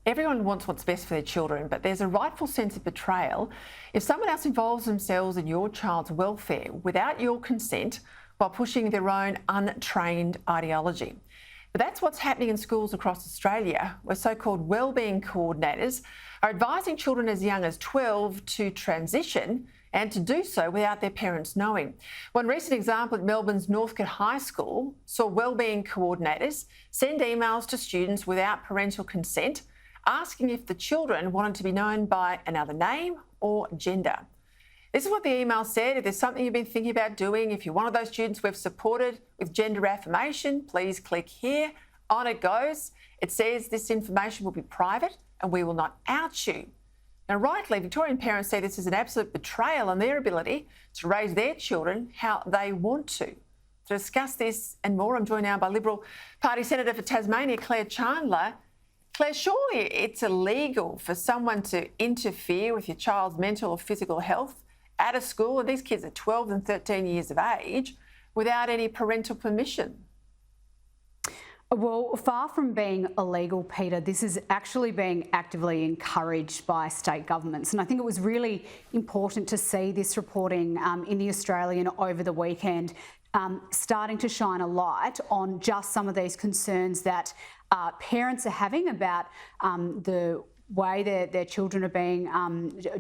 Everyone wants what's best for their children, but there's a rightful sense of betrayal if someone else involves themselves in your child's welfare without your consent while pushing their own untrained ideology. But that's what's happening in schools across Australia, where so-called wellbeing coordinators are advising children as young as 12 to transition and to do so without their parents knowing. One recent example at Melbourne's Northcote High School saw wellbeing coordinators send emails to students without parental consent, asking if the children wanted to be known by another name or gender. This is what the email said. If there's something you've been thinking about doing, if you're one of those students we've supported with gender affirmation, please click here. On it goes. It says this information will be private and we will not out you. Now, rightly, Victorian parents say this is an absolute betrayal on their ability to raise their children how they want to. To discuss this and more, I'm joined now by Liberal Party Senator for Tasmania, Claire Chandler. Claire, surely it's illegal for someone to interfere with your child's mental or physical health at a school, and these kids are 12 and 13 years of age, without any parental permission. Well, far from being illegal, Peter, this is actually being actively encouraged by state governments. And I think it was really important to see this reporting in The Australian over the weekend, starting to shine a light on just some of these concerns that parents are having about the way their children are being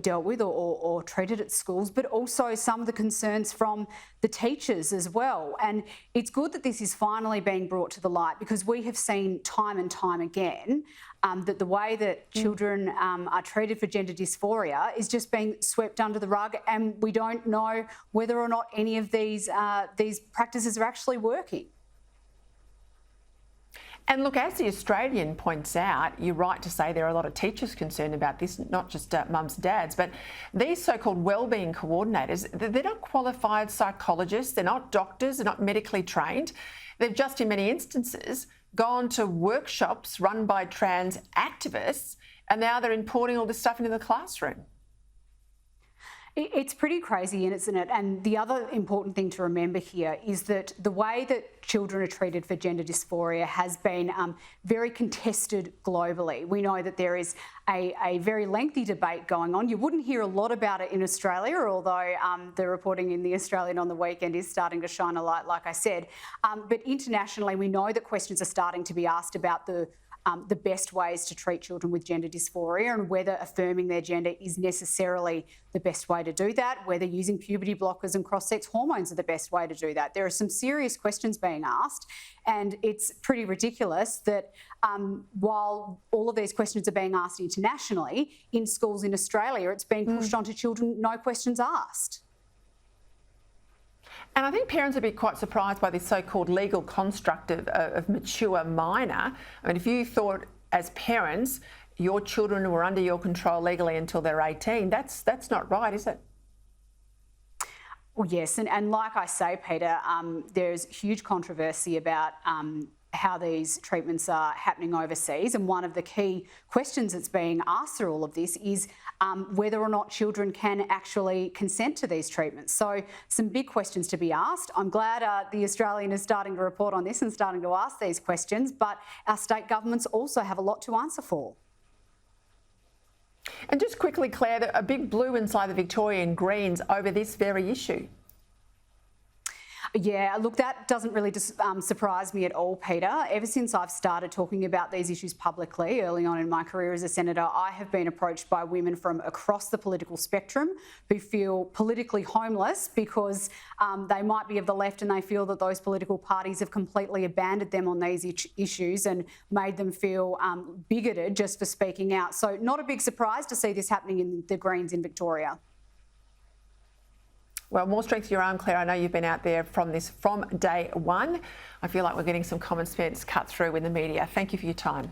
dealt with or treated at schools, but also some of the concerns from the teachers as well. And it's good that this is finally being brought to the light, because we have seen time and time again that the way that children are treated for gender dysphoria is just being swept under the rug, and we don't know whether or not any of these practices are actually working. And look, as The Australian points out, you're right to say there are a lot of teachers concerned about this, not just mums and dads, but these so-called wellbeing coordinators, they're not qualified psychologists, they're not doctors, they're not medically trained. They've just, in many instances, gone to workshops run by trans activists, and now they're importing all this stuff into the classroom. It's pretty crazy, isn't it? And the other important thing to remember here is that the way that children are treated for gender dysphoria has been very contested globally. We know that there is a very lengthy debate going on. You wouldn't hear a lot about it in Australia, although the reporting in The Australian on the weekend is starting to shine a light, like I said. But internationally, we know that questions are starting to be asked about the best ways to treat children with gender dysphoria and whether affirming their gender is necessarily the best way to do that, whether using puberty blockers and cross-sex hormones are the best way to do that. There are some serious questions being asked, and it's pretty ridiculous that while all of these questions are being asked internationally, in schools in Australia, it's being pushed onto children, no questions asked. And I think parents would be quite surprised by this so-called legal construct of mature minor. I mean, if you thought as parents your children were under your control legally until they're 18, that's not right, is it? Well, yes, and like I say, Peter, there's huge controversy about how these treatments are happening overseas, and one of the key questions that's being asked through all of this is whether or not children can actually consent to these treatments. So some big questions to be asked. I'm glad The Australian is starting to report on this and starting to ask these questions, but our state governments also have a lot to answer for. And just quickly, Claire, a big blue inside the Victorian Greens over this very issue. Yeah, look, that doesn't really surprise me at all, Peter. Ever since I've started talking about these issues publicly early on in my career as a senator, I have been approached by women from across the political spectrum who feel politically homeless because they might be of the left and they feel that those political parties have completely abandoned them on these issues and made them feel bigoted just for speaking out. So not a big surprise to see this happening in the Greens in Victoria. Well, more strength to your arm, Claire. I know you've been out there from day one. I feel like we're getting some common sense cut through in the media. Thank you for your time.